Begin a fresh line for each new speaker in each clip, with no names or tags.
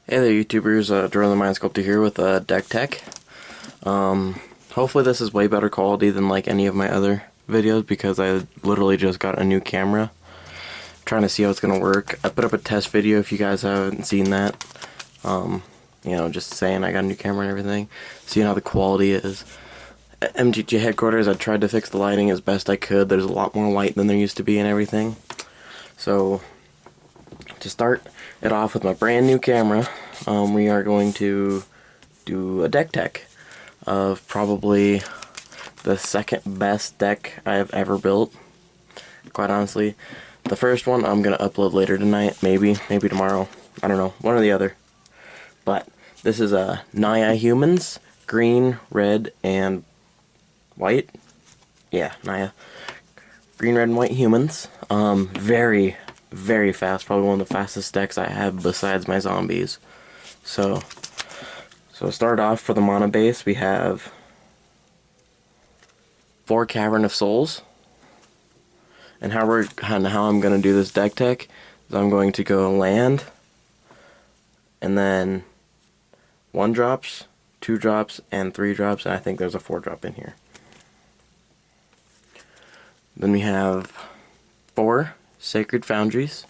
Hey there YouTubers, Jordan the Mind Sculptor here with Deck Tech. Hopefully this is way better quality than like any of my other videos because I literally just got a new camera. Trying to see how it's going to work. I put up a test video if you guys haven't seen that. Just saying I got a new camera and everything. Seeing how the quality is. At MTG headquarters I tried to fix the lighting as best I could. There's a lot more light than there used to be and everything. So to start it off with my brand new camera, we are going to do a deck tech of probably the second best deck I have ever built, quite honestly. The first one I'm going to upload later tonight, maybe tomorrow, I don't know, one or the other. But this is a Naya humans, green, red, and white. Yeah, Naya. Green, red, and white humans. Very fast. Probably one of the fastest decks I have besides my zombies. So to start off for the mana base, we have 4 Cavern of Souls. And how I'm going to do this deck tech is I'm going to go land, and then 1 drops, 2 drops, and 3 drops, and I think there's a 4 drop in here. Then we have 4 Sacred Foundries.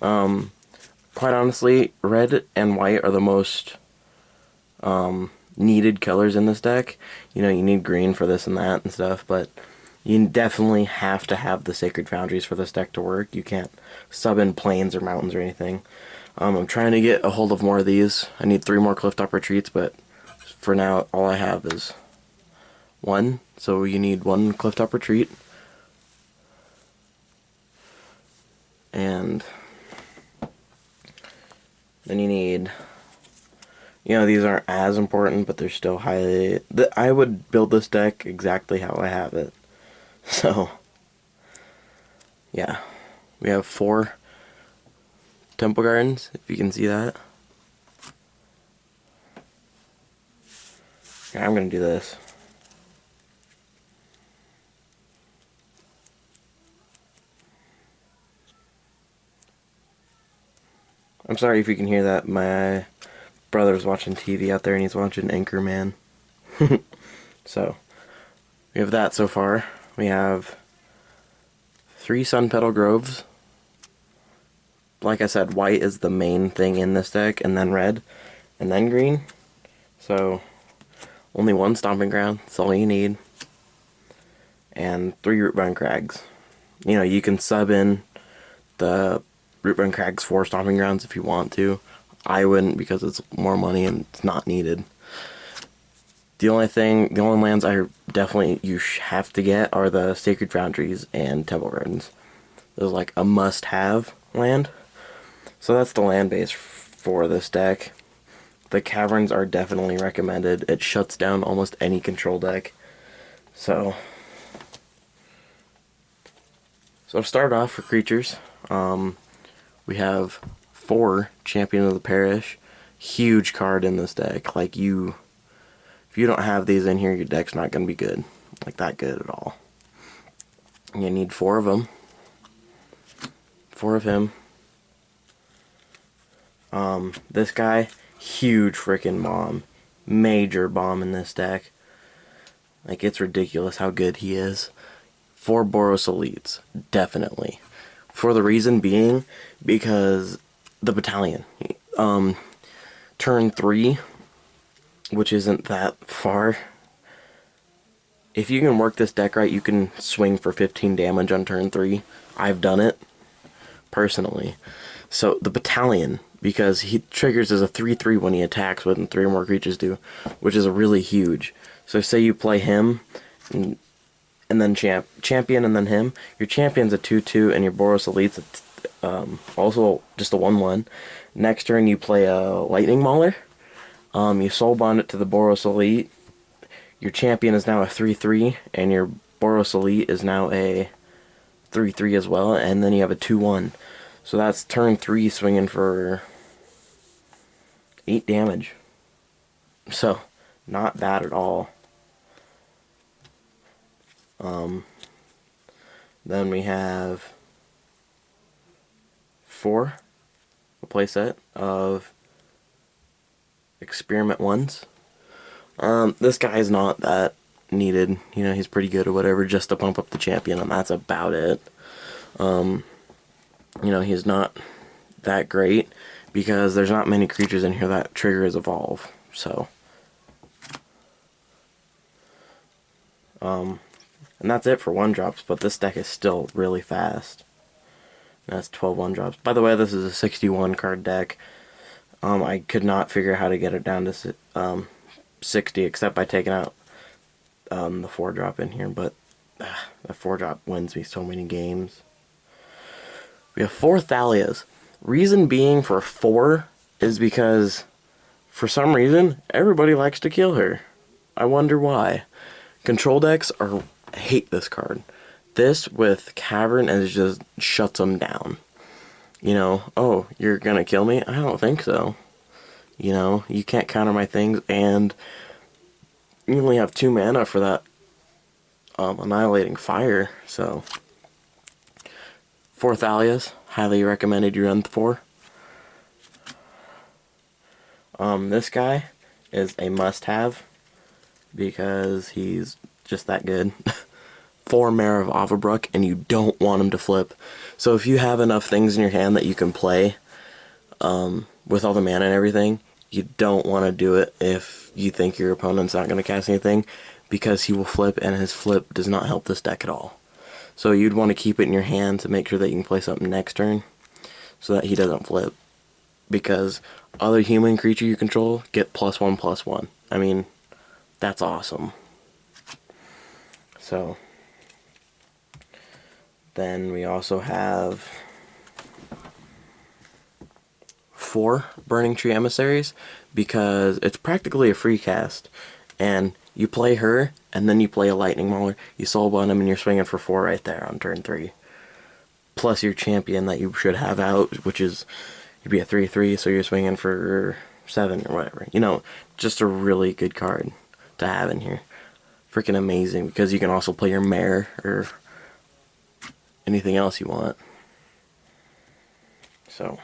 Quite honestly, red and white are the most needed colors in this deck. You know, you need green for this and that and stuff, but you definitely have to have the Sacred Foundries for this deck to work. You can't sub in plains or mountains or anything. I'm trying to get a hold of more of these. I need 3 more Clifftop Retreats, but for now, all I have is 1. So you need 1 Clifftop Retreat. And then you need, these aren't as important, but they're still highly, I would build this deck exactly how I have it. So, yeah, we have 4 Temple Gardens, if you can see that. Yeah, I'm going to do this. I'm sorry if you can hear that. My brother's watching TV out there and he's watching Anchorman. So, we have that so far. We have 3 Sun Petal Groves. Like I said, white is the main thing in this deck, and then red, and then green. So, only 1 Stomping Ground, that's all you need. And 3 Rootbound Crags. You can sub in the Rootbound Crags 4 Stomping Grounds if you want to. I wouldn't because it's more money and it's not needed. The only lands you have to get are the Sacred Foundries and Temple Gardens. Those are like a must-have land. So that's the land base for this deck. The Caverns are definitely recommended. It shuts down almost any control deck. So to start off for creatures, we have 4 Champion of the Parish. Huge card in this deck. Like, if you don't have these in here, your deck's not going to be good. Like, that good at all. You need 4 of them. 4 of him. This guy, huge freaking bomb. Major bomb in this deck. Like, it's ridiculous how good he is. 4 Boros Elites, definitely. For the reason being, because the battalion. Turn 3, which isn't that far. If you can work this deck right, you can swing for 15 damage on turn 3. I've done it, personally. So, the battalion, because he triggers as a 3/3 when he attacks when 3 or more creatures do, which is really huge. So, say you play him, and then champion, and then him. Your champion's a 2/2, and your Boros Elite's also just a 1/1. Next turn, you play a Lightning Mauler. You soul bond it to the Boros Elite. Your champion is now a 3/3, and your Boros Elite is now a 3/3 as well, and then you have a 2/1. So that's turn 3 swinging for 8 damage. So, not bad at all. Then we have 4, a playset of experiment ones. This guy is not that needed. You know, he's pretty good or whatever, just to pump up the champion, and that's about it. You know, he's not that great because there's not many creatures in here that trigger his evolve. So, and that's it for 1-drops, but this deck is still really fast. That's 12 1-drops. By the way, this is a 61 card deck. I could not figure out how to get it down to 60 except by taking out the 4-drop in here, but the 4-drop wins me so many games. We have 4 Thalias. Reason being for 4 is because for some reason everybody likes to kill her. I wonder why. Control decks hate this card. This with Cavern is just shuts them down. You know, oh, you're gonna kill me? I don't think so. You know, you can't counter my things, and you only have 2 mana for that Annihilating Fire, so 4 Thalias, highly recommended you run 4. This guy is a must-have because he's just that good. 4 Mare of Avabruck, and you don't want him to flip. So if you have enough things in your hand that you can play with all the mana and everything, you don't want to do it if you think your opponent's not going to cast anything, because he will flip, and his flip does not help this deck at all. So you'd want to keep it in your hand to make sure that you can play something next turn so that he doesn't flip. Because other human creature you control get +1/+1. I mean, that's awesome. So then we also have 4 Burning Tree Emissaries, because it's practically a free cast, and you play her, and then you play a Lightning Mauler, you soulbind him, and you're swinging for 4 right there on turn 3. Plus your champion that you should have out, which is, you'd be a 3/3, so you're swinging for 7 or whatever. You know, just a really good card to have in here. Freaking amazing, because you can also play your Mare, or anything else you want. So,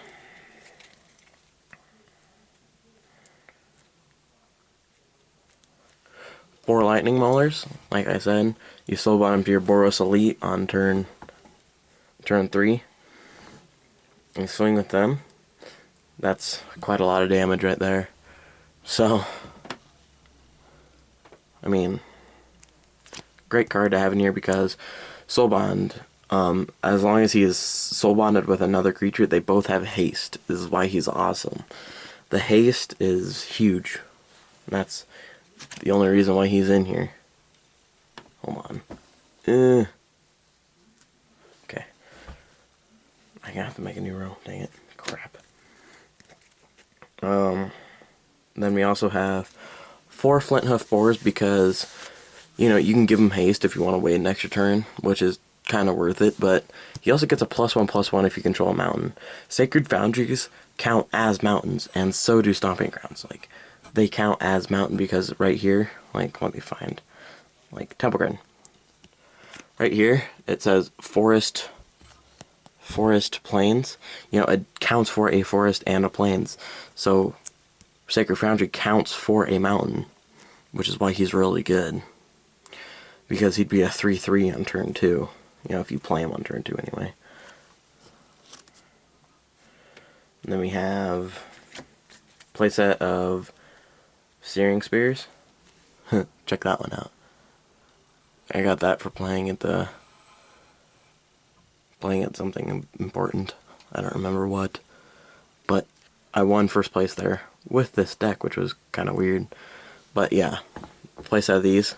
four Lightning Maulers, like I said, you soulbind them to your Boros Elite on turn 3. You swing with them. That's quite a lot of damage right there. So, I mean, great card to have in here because Soulbond, as long as he is soul bonded with another creature, they both have haste. This is why he's awesome. The haste is huge. That's the only reason why he's in here. Hold on. Okay. I'm gonna have to make a new row. Dang it. Crap. Then we also have 4 Flinthoof Boars because, you know, you can give him haste if you want to wait an extra turn, which is kind of worth it, but he also gets a +1/+1 if you control a mountain. Sacred Foundries count as mountains, and so do Stomping Grounds. Like, they count as mountain because right here, like, let me find, like, Temple Garden. Right here, it says forest plains. You know, it counts for a forest and a plains. So, Sacred Foundry counts for a mountain, which is why he's really good. Because he'd be a 3/3 on turn 2. You know, if you play him on turn 2 anyway. And then we have playset of Searing Spears. Check that one out. I got that for playing at something important. I don't remember what. But I won first place there with this deck, which was kind of weird. But yeah, playset of these.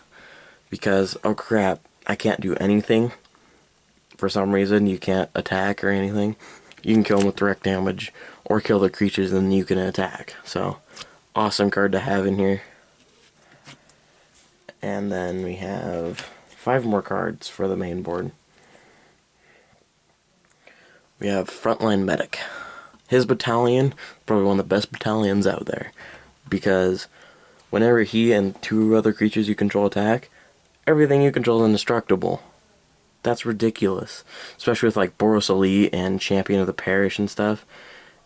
Because, oh crap, I can't do anything. For some reason, you can't attack or anything. You can kill them with direct damage, or kill the creatures and then you can attack. So, awesome card to have in here. And then we have 5 more cards for the main board. We have Frontline Medic. His battalion, probably one of the best battalions out there. Because whenever he and 2 other creatures you control attack, everything you control is indestructible. That's ridiculous. Especially with like Boros Elite and Champion of the Parish and stuff.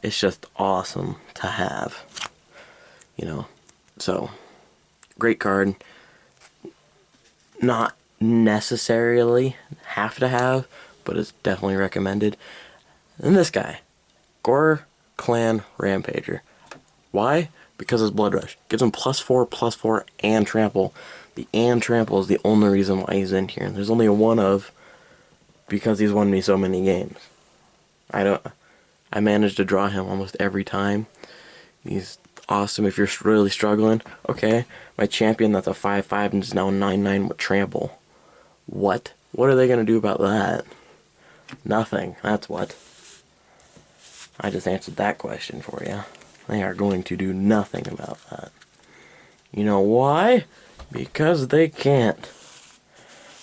It's just awesome to have. you know. So, great card. Not necessarily have to have, but it's definitely recommended. And this guy, Gore Clan Rampager. Why? Because his Blood Rush. Gives him +4/+4, and trample. The and trample is the only reason why he's in here. There's only a 1 of, because he's won me so many games. I managed to draw him almost every time. He's awesome if you're really struggling. Okay, my champion that's a 5/5 and is now 9/9 with trample. What? What are they going to do about that? Nothing. That's what. I just answered that question for you. They are going to do nothing about that. You know why? Because they can't.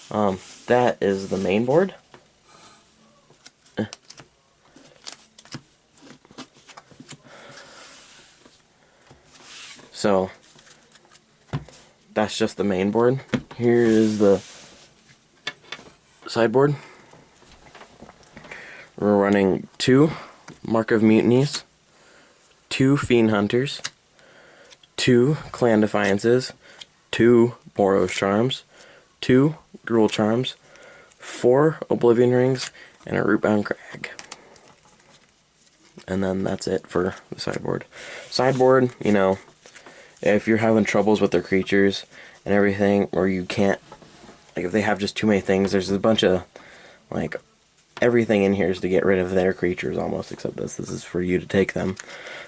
That is the main board. So, that's just the main board. Here is the sideboard. We're running 2 Mark of Mutinies, 2 Fiend Hunters, 2 Clan Defiances, 2 Boros Charms, 2 Gruul Charms, 4 Oblivion Rings, and a Rootbound Crag. And then that's it for the sideboard. Sideboard, you know, if you're having troubles with their creatures and everything, or you can't, like if they have just too many things, there's a bunch of, like, everything in here is to get rid of their creatures almost, except this is for you to take them.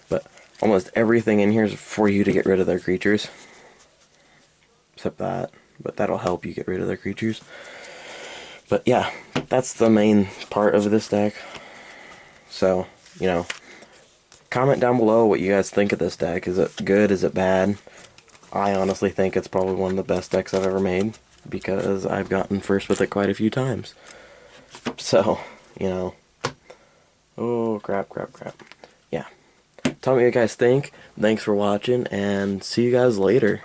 But almost everything in here is for you to get rid of their creatures. Except that, but that'll help you get rid of their creatures. But yeah, that's the main part of this deck. So, you know, comment down below what you guys think of this deck. Is it good? Is it bad? I honestly think it's probably one of the best decks I've ever made, because I've gotten first with it quite a few times. So, you know, oh crap. Yeah. Tell me what you guys think. Thanks for watching, and see you guys later.